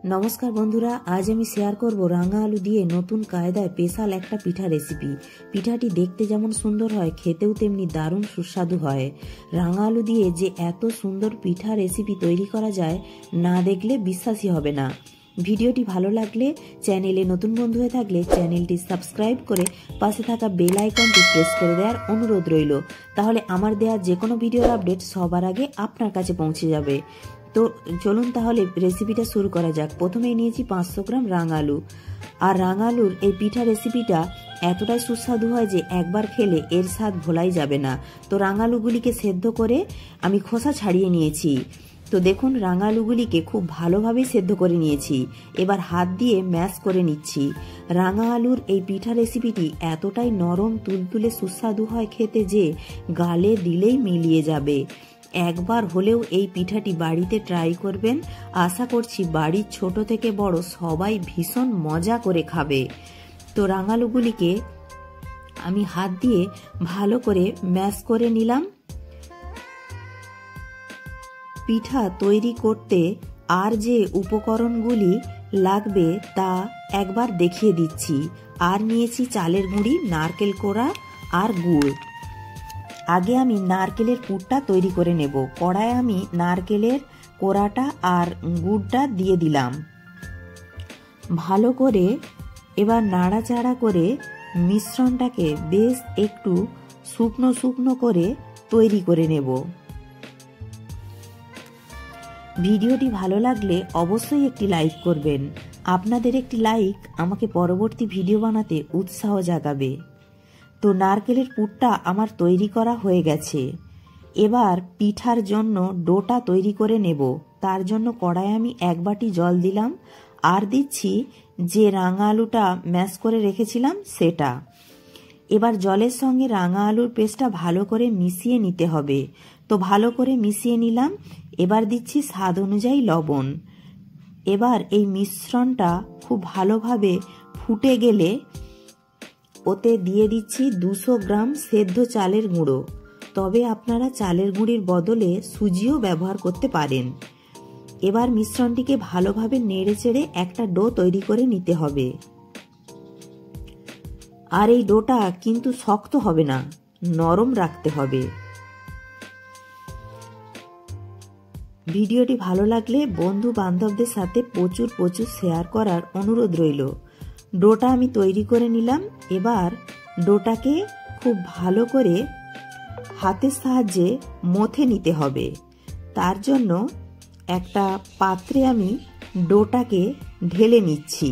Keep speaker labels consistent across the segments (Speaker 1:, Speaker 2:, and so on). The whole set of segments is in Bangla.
Speaker 1: নমস্কার বন্ধুরা, আজ আমি শেয়ার করব রাঙা আলু দিয়ে নতুন কায়দায় স্পেশাল একটা পিঠা রেসিপি। পিঠাটি দেখতে যেমন সুন্দর হয়, খেতেও তেমনি দারুণ সুস্বাদু হয়। রাঙা আলু দিয়ে যে এত সুন্দর পিঠা রেসিপি তৈরি করা যায়, না দেখলে বিশ্বাসই হবে না। ভিডিওটি ভালো লাগলে, চ্যানেলে নতুন বন্ধু হয়ে থাকলে চ্যানেলটি সাবস্ক্রাইব করে পাশে থাকা বেল আইকনটি প্রেস করে দেওয়ার অনুরোধ রইল। তাহলে আমার দেওয়া যে কোনো ভিডিওর আপডেট সবার আগে আপনার কাছে পৌঁছে যাবে। তো চলুন তাহলে রেসিপিটা শুরু করা যাক। প্রথমেই নিয়েছি 500 গ্রাম রাঙা আলু। আর রাঙা আলুর এই পিঠা রেসিপিটা এতটাই সুস্বাদু হয় যে একবার খেলে এর স্বাদ ভোলাই যাবে না। তো রাঙা আলুগুলিকে সেদ্ধ করে আমি খোসা ছাড়িয়ে নিয়েছি। তো দেখুন, রাঙা আলুগুলিকে খুব ভালোভাবেই সেদ্ধ করে নিয়েছি। এবার হাত দিয়ে ম্যাশ করে নিচ্ছি। রাঙা আলুর এই পিঠা রেসিপিটি এতটাই নরম তুলতুলে সুস্বাদু হয় খেতে যে গালে দিলেই মিলিয়ে যাবে। একবার হলেও এই পিঠাটি বাড়িতে ট্রাই করবেন। আশা করছি বাড়ির ছোট থেকে বড় সবাই ভীষণ মজা করে খাবে। তো রাঙালুগুলিকে আমি হাত দিয়ে ভালো করে ম্যাশ করে নিলাম। পিঠা তৈরি করতে আর যে উপকরণগুলি লাগবে তা একবার দেখিয়ে দিচ্ছি। আর নিয়েছি চালের গুঁড়ি, নারকেল কোড়া আর গুড়। আগে আমি নারকেলের পুরটা তৈরি করে নেব। কড়ায় আমি নারকেলের কোড়াটা আর গুড়টা দিয়ে দিলাম। ভালো করে এবার নাড়াচাড়া করে মিশ্রণটাকে বেশ একটু শুকনো শুকনো করে তৈরি করে নেব। ভিডিওটি ভালো লাগলে অবশ্যই একটি লাইক করবেন। আপনাদের একটি লাইক আমাকে পরবর্তী ভিডিও বানাতে উৎসাহ জাগাবে। তো নারকেলের পুরটা আমার তৈরি করা হয়ে গেছে। এবার পিঠার জন্য ডোটা তৈরি করে নেব। তার জন্য কড়াইয়ে আমি 1 বাটি জল দিলাম আর দিচ্ছি যে রাঙা আলুটা ম্যাশ করে রেখেছিলাম সেটা। এবার জলের সঙ্গে রাঙা আলুর পেস্টটা ভালো করে মিশিয়ে নিতে হবে। তো ভালো করে মিশিয়ে নিলাম। এবার দিচ্ছি স্বাদ অনুযায়ী লবণ। এবার এই মিশ্রণটা খুব ভালোভাবে ফুটে গেলে ওতে দিয়ে দিচ্ছি 200 গ্রাম সেদ্ধ চালের গুঁড়ো। তবে আপনারা চালের গুঁড়ির বদলে সুজিও ব্যবহার করতে পারেন। এবার মিশ্রণটিকে ভালোভাবে নেড়েচেড়ে একটা ডো তৈরি করে নিতে হবে। আর এই ডোটা কিন্তু শক্ত হবে না, নরম রাখতে হবে। ভিডিওটি ভালো লাগলে বন্ধু বান্ধবদের সাথে প্রচুর শেয়ার করার অনুরোধ রইল। ডোটা আমি তৈরি করে নিলাম। এবার ডোটাকে খুব ভালো করে হাতের সাহায্যে মথে নিতে হবে। তার জন্য একটা পাত্রে আমি ডোটাকে ঢেলে নিচ্ছি।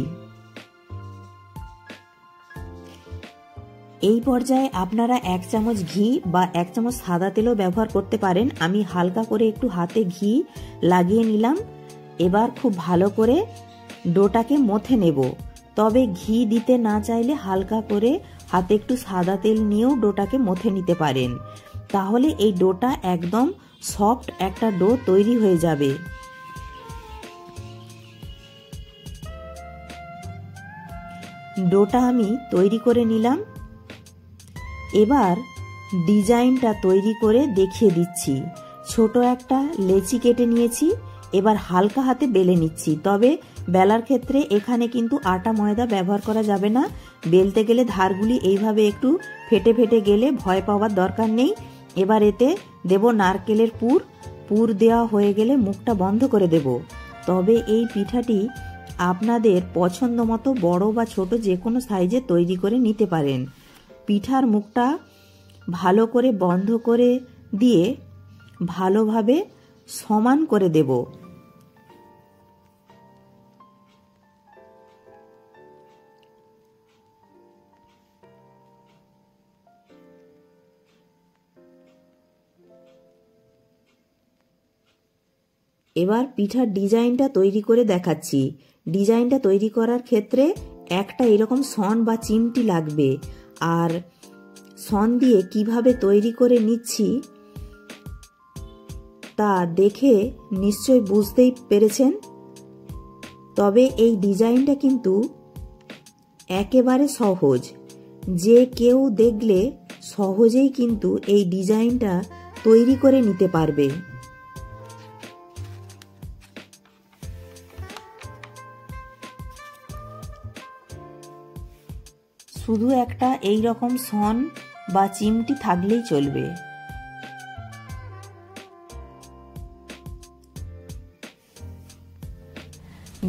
Speaker 1: এই পর্যায়ে আপনারা 1 চামচ ঘি বা 1 চামচ সাদা তেলও ব্যবহার করতে পারেন। আমি হালকা করে একটু হাতে ঘি লাগিয়ে নিলাম। এবার খুব ভালো করে ডোটাকে মথে নেব। তবে ঘি দিতে না চাইলে হালকা করে হাতে একটু সাদা তেল নিয়েও ডোটাকে মথে নিতে পারেন। তাহলে এই ডোটা একদম সফট একটা ডো তৈরি হয়ে যাবে। ডোটা আমি তৈরি করে নিলাম। এবার ডিজাইনটা তৈরি করে দেখিয়ে দিচ্ছি। ছোট একটা লেচি কেটে নিয়েছি। এবার হালকা হাতে বেলে নিচ্ছি। তবে বেলার ক্ষেত্রে এখানে কিন্তু আটা ময়দা ব্যবহার করা যাবে না। বেলতে গেলে ধারগুলি এইভাবে একটু ফেটে ফেটে গেলে ভয় পাওয়ার দরকার নেই। এবার এতে দেব নারকেলের পুর। পুর দেওয়া হয়ে গেলে মুখটা বন্ধ করে দেব। তবে এই পিঠাটি আপনাদের পছন্দ মতো বড় বা ছোট যে কোনো সাইজে তৈরি করে নিতে পারেন। পিঠার মুখটা ভালো করে বন্ধ করে দিয়ে ভালোভাবে সমান করে দেব। এবার পিঠার ডিজাইনটা তৈরি করে দেখাচ্ছি। ডিজাইনটা তৈরি করার ক্ষেত্রে একটা এরকম সন বা চিমটি লাগবে। আর সন দিয়ে কিভাবে তৈরি করে নিচ্ছি তা দেখে নিশ্চয় বুঝতেই পেরেছেন। তবে এই ডিজাইনটা কিন্তু একেবারে সহজ। যে কেউ দেখলে সহজেই কিন্তু এই ডিজাইনটা তৈরি করে নিতে পারবে। শুধু একটা এই রকম সন বা চিমটি থাকলেই চলবে।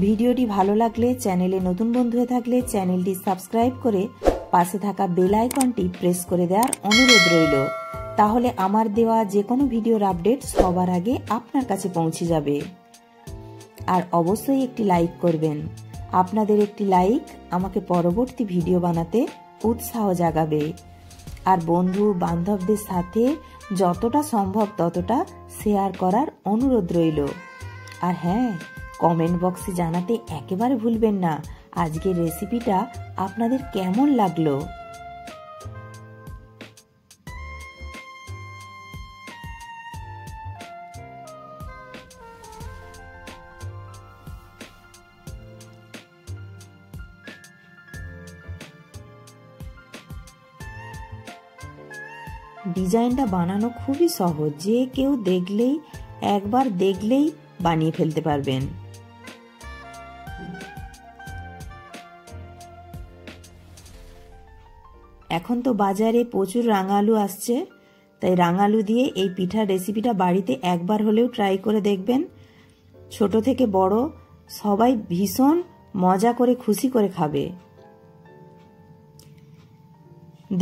Speaker 1: ভিডিওটি ভালো লাগলে, চ্যানেলে নতুন বন্ধু হয়ে থাকলে চ্যানেলটি সাবস্ক্রাইব করে পাশে থাকা বেল আইকনটি প্রেস করে দেওয়ার অনুরোধ রইল। তাহলে আমার দেওয়া যে কোনো ভিডিওর আপডেট সবার আগে আপনার কাছে পৌঁছে যাবে। আর অবশ্যই একটি লাইক করবেন। আপনাদের একটি লাইক আমাকে পরবর্তী ভিডিও বানাতে উৎসাহ জাগাবে। আর বন্ধু বান্ধবদের সাথে যতটা সম্ভব ততটা শেয়ার করার অনুরোধ রইল। আর হ্যাঁ, কমেন্ট বক্সে জানাতে একেবারে ভুলবেন না আজকের রেসিপিটা আপনাদের কেমন লাগলো। ডিজাইনটা বানানো খুবই সহজ, যে কেউ দেখলেই একবার দেখলেই বানিয়ে ফেলতে পারবেন। এখন তো বাজারে প্রচুর রাঙা আলু আসছে, তাই রাঙা আলু দিয়ে এই পিঠার রেসিপিটা বাড়িতে একবার হলেও ট্রাই করে দেখবেন। ছোট থেকে বড় সবাই ভীষণ মজা করে খুশি করে খাবে।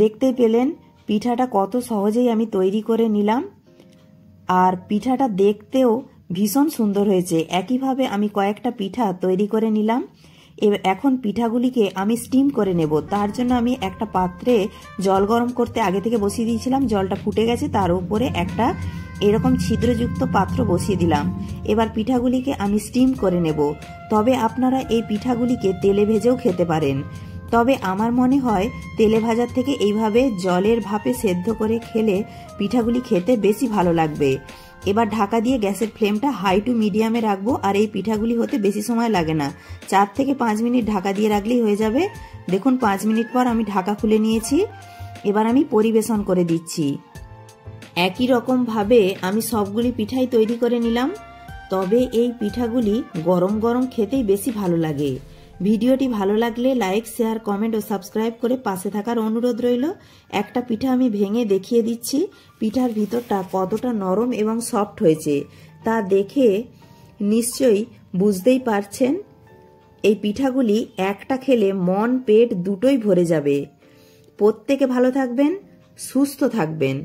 Speaker 1: দেখতেই পেলেন পিঠাটা কত সহজেই আমি তৈরি করে নিলাম। আর পিঠাটা দেখতেও ভীষণ সুন্দর হয়েছে। একইভাবে আমি কয়েকটা পিঠা তৈরি করে নিলাম। এখন পিঠাগুলিকে আমি স্টিম করে নেব। তার জন্য আমি একটা পাত্রে জল গরম করতে আগে থেকে বসিয়ে দিয়েছিলাম। জলটা ফুটে গেছে, তার উপরে একটা এরকম ছিদ্রযুক্ত পাত্র বসিয়ে দিলাম। এবার পিঠাগুলিকে আমি স্টিম করে নেব। তবে আপনারা এই পিঠাগুলিকে তেলে ভেজেও খেতে পারেন। তবে আমার মনে হয় তেলে ভাজার থেকে এইভাবে জলের ভাপে সেদ্ধ করে খেলে পিঠাগুলি খেতে বেশি ভালো লাগবে। এবার ঢাকা দিয়ে গ্যাসের ফ্লেমটা হাই টু মিডিয়ামে রাখবো। আর এই পিঠাগুলি হতে বেশি সময় লাগে না, 4 থেকে 5 মিনিট ঢাকা দিয়ে রাখলেই হয়ে যাবে। দেখুন 5 মিনিট পর আমি ঢাকা খুলে নিয়েছি। এবার আমি পরিবেশন করে দিচ্ছি। একই রকম ভাবে আমি সবগুলি পিঠাই তৈরি করে নিলাম। তবে এই পিঠাগুলি গরম গরম খেতেই বেশি ভালো লাগে। ভিডিওটি ভালো লাগলে লাইক, শেয়ার, কমেন্ট ও সাবস্ক্রাইব করে পাশে থাকার অনুরোধ রইল। একটা পিঠা আমি ভেঙে দেখিয়ে দিচ্ছি পিঠার ভিতরটা কতটা নরম এবং সফট হয়েছে তা দেখে নিশ্চয়ই বুঝতেই পারছেন। এই পিঠাগুলি একটা খেলে মন পেট দুটোই ভরে যাবে। প্রত্যেকে ভালো থাকবেন, সুস্থ থাকবেন।